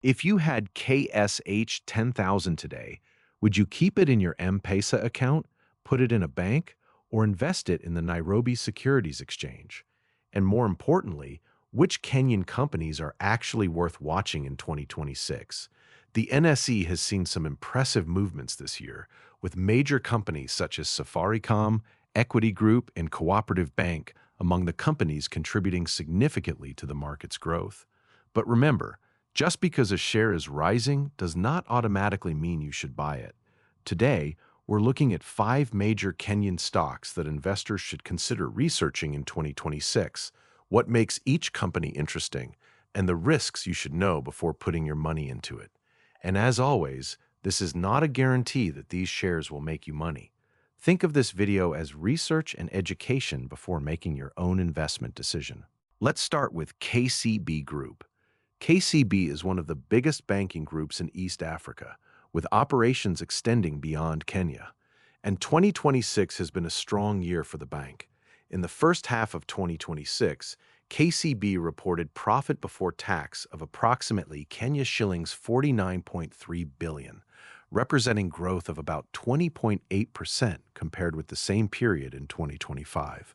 If you had KSH 10,000 today, would you keep it in your M-Pesa account, put it in a bank, or invest it in the Nairobi Securities Exchange? And more importantly, which Kenyan companies are actually worth watching in 2026? The NSE has seen some impressive movements this year, with major companies such as Safaricom, Equity Group, and Cooperative Bank among the companies contributing significantly to the market's growth. But remember, just because a share is rising does not automatically mean you should buy it. Today, we're looking at 5 major Kenyan stocks that investors should consider researching in 2026, what makes each company interesting, and the risks you should know before putting your money into it. And as always, this is not a guarantee that these shares will make you money. Think of this video as research and education before making your own investment decision. Let's start with KCB Group. KCB is one of the biggest banking groups in East Africa, with operations extending beyond Kenya. And 2026 has been a strong year for the bank. In the first half of 2026, KCB reported profit before tax of approximately Kenya shillings 49.3 billion, representing growth of about 20.8% compared with the same period in 2025.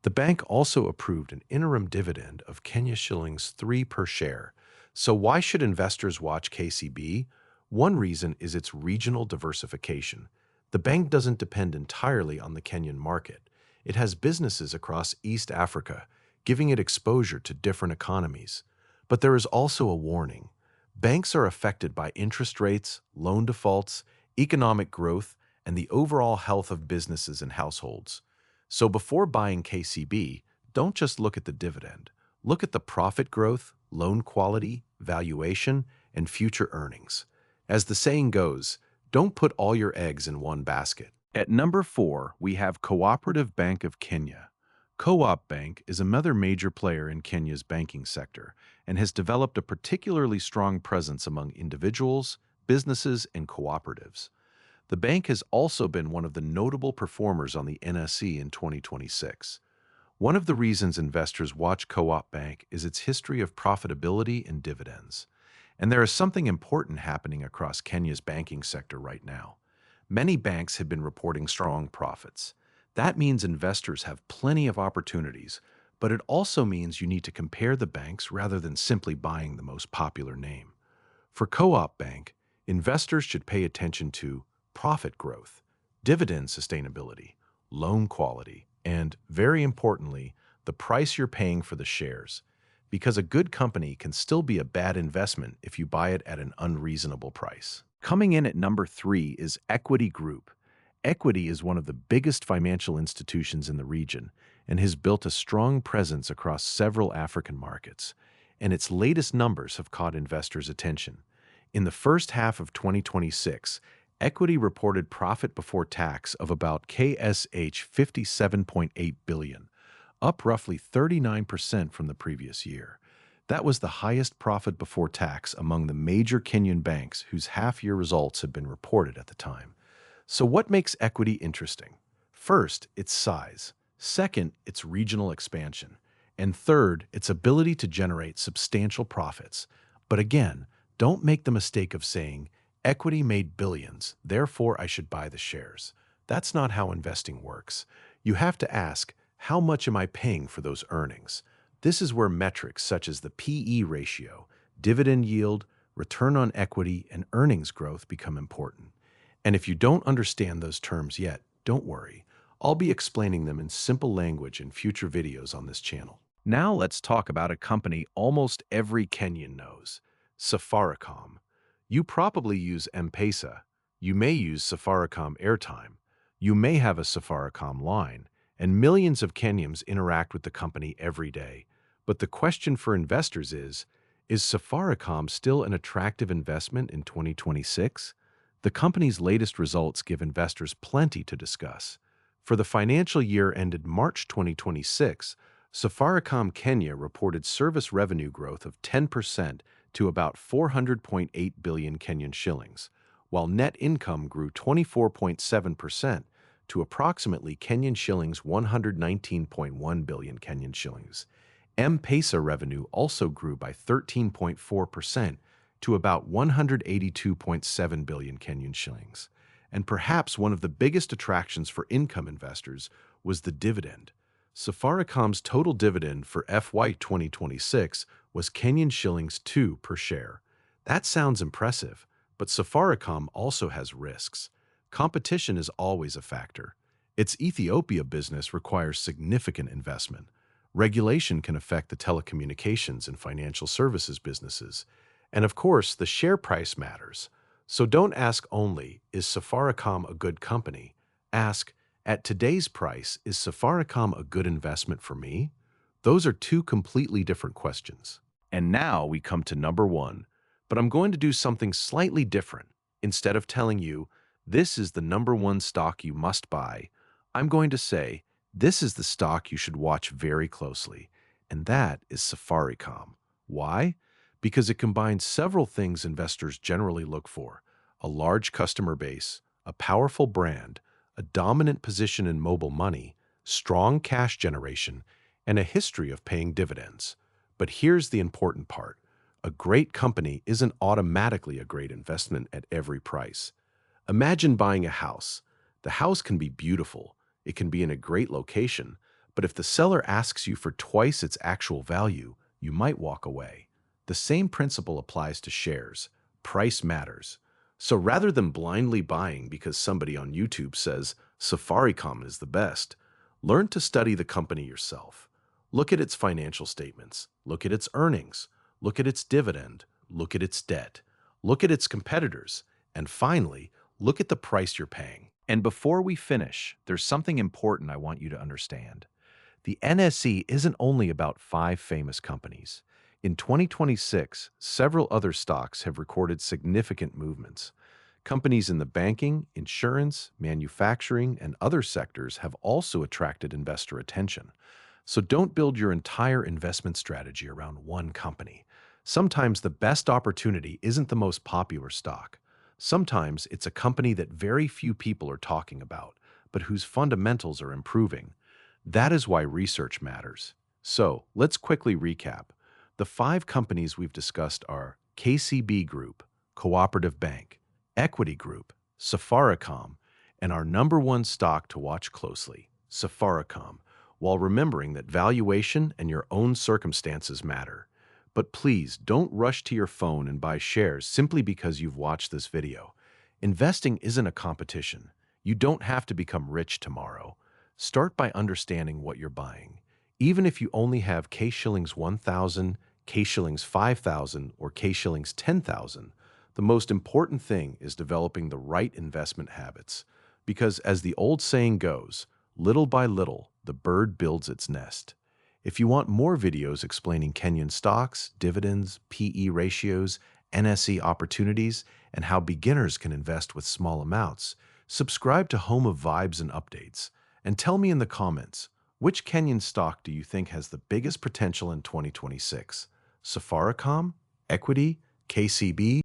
The bank also approved an interim dividend of Kenya shillings 3 per share. So why should investors watch KCB? One reason is its regional diversification. The bank doesn't depend entirely on the Kenyan market. It has businesses across East Africa, giving it exposure to different economies. But there is also a warning. Banks are affected by interest rates, loan defaults, economic growth, and the overall health of businesses and households. So before buying KCB, don't just look at the dividend. Look at the profit growth, loan quality, valuation, and future earnings. As the saying goes, don't put all your eggs in one basket. At number 4, we have Cooperative Bank of Kenya. Co-op Bank is another major player in Kenya's banking sector and has developed a particularly strong presence among individuals, businesses, and cooperatives. The bank has also been one of the notable performers on the NSE in 2026. One of the reasons investors watch Co-op Bank is its history of profitability and dividends. And there is something important happening across Kenya's banking sector right now. Many banks have been reporting strong profits. That means investors have plenty of opportunities, but it also means you need to compare the banks rather than simply buying the most popular name. For Co-op Bank, investors should pay attention to profit growth, dividend sustainability, loan quality, and, very importantly, the price you're paying for the shares. Because a good company can still be a bad investment if you buy it at an unreasonable price. Coming in at number 3 is Equity Group. Equity is one of the biggest financial institutions in the region and has built a strong presence across several African markets, and its latest numbers have caught investors' attention. In the first half of 2026, Equity reported profit before tax of about KSH 57.8 billion, up roughly 39% from the previous year. That was the highest profit before tax among the major Kenyan banks whose half-year results had been reported at the time. So what makes Equity interesting? First, its size. Second, its regional expansion. And third, its ability to generate substantial profits. But again, don't make the mistake of saying, Equity made billions, therefore I should buy the shares. That's not how investing works. You have to ask, how much am I paying for those earnings? This is where metrics such as the PE ratio, dividend yield, return on equity, and earnings growth become important. And if you don't understand those terms yet, don't worry. I'll be explaining them in simple language in future videos on this channel. Now let's talk about a company almost every Kenyan knows, Safaricom. You probably use M-Pesa. You may use Safaricom airtime. You may have a Safaricom line, and millions of Kenyans interact with the company every day. But the question for investors is Safaricom still an attractive investment in 2026? The company's latest results give investors plenty to discuss. For the financial year ended March 2026, Safaricom Kenya reported service revenue growth of 10% to about 400.8 billion Kenyan shillings, while net income grew 24.7% to approximately Kenyan shillings 119.1 billion Kenyan shillings. M-Pesa revenue also grew by 13.4%, to about 182.7 billion Kenyan shillings. And perhaps one of the biggest attractions for income investors was the dividend. Safaricom's total dividend for FY 2026 was Kenyan shillings 2 per share. That sounds impressive, but Safaricom also has risks. Competition is always a factor. Its Ethiopia business requires significant investment. Regulation can affect the telecommunications and financial services businesses. And of course, the share price matters. So don't ask only, is Safaricom a good company? Ask, at today's price, is Safaricom a good investment for me? Those are two completely different questions. And now we come to number one. But I'm going to do something slightly different. Instead of telling you, this is the number one stock you must buy, I'm going to say, this is the stock you should watch very closely. And that is Safaricom. Why? Because it combines several things investors generally look for: a large customer base, a powerful brand, a dominant position in mobile money, strong cash generation, and a history of paying dividends. But here's the important part. A great company isn't automatically a great investment at every price. Imagine buying a house. The house can be beautiful, it can be in a great location, but if the seller asks you for twice its actual value, you might walk away. The same principle applies to shares. Price matters. So rather than blindly buying because somebody on YouTube says Safaricom is the best, learn to study the company yourself. Look at its financial statements, look at its earnings, look at its dividend, look at its debt, look at its competitors, and finally, look at the price you're paying. And before we finish, there's something important I want you to understand. The NSE isn't only about 5 famous companies. In 2026, several other stocks have recorded significant movements. Companies in the banking, insurance, manufacturing, and other sectors have also attracted investor attention. So don't build your entire investment strategy around one company. Sometimes the best opportunity isn't the most popular stock. Sometimes it's a company that very few people are talking about, but whose fundamentals are improving. That is why research matters. So let's quickly recap. The 5 companies we've discussed are KCB Group, Cooperative Bank, Equity Group, Safaricom, and our number one stock to watch closely, Safaricom, while remembering that valuation and your own circumstances matter. But please don't rush to your phone and buy shares simply because you've watched this video. Investing isn't a competition. You don't have to become rich tomorrow. Start by understanding what you're buying. Even if you only have K shillings 1,000, K shillings 5,000, or K shillings 10,000, the most important thing is developing the right investment habits. Because as the old saying goes, little by little, the bird builds its nest. If you want more videos explaining Kenyan stocks, dividends, PE ratios, NSE opportunities, and how beginners can invest with small amounts, subscribe to Home of Vibes and Updates, and tell me in the comments, which Kenyan stock do you think has the biggest potential in 2026? Safaricom, Equity, KCB,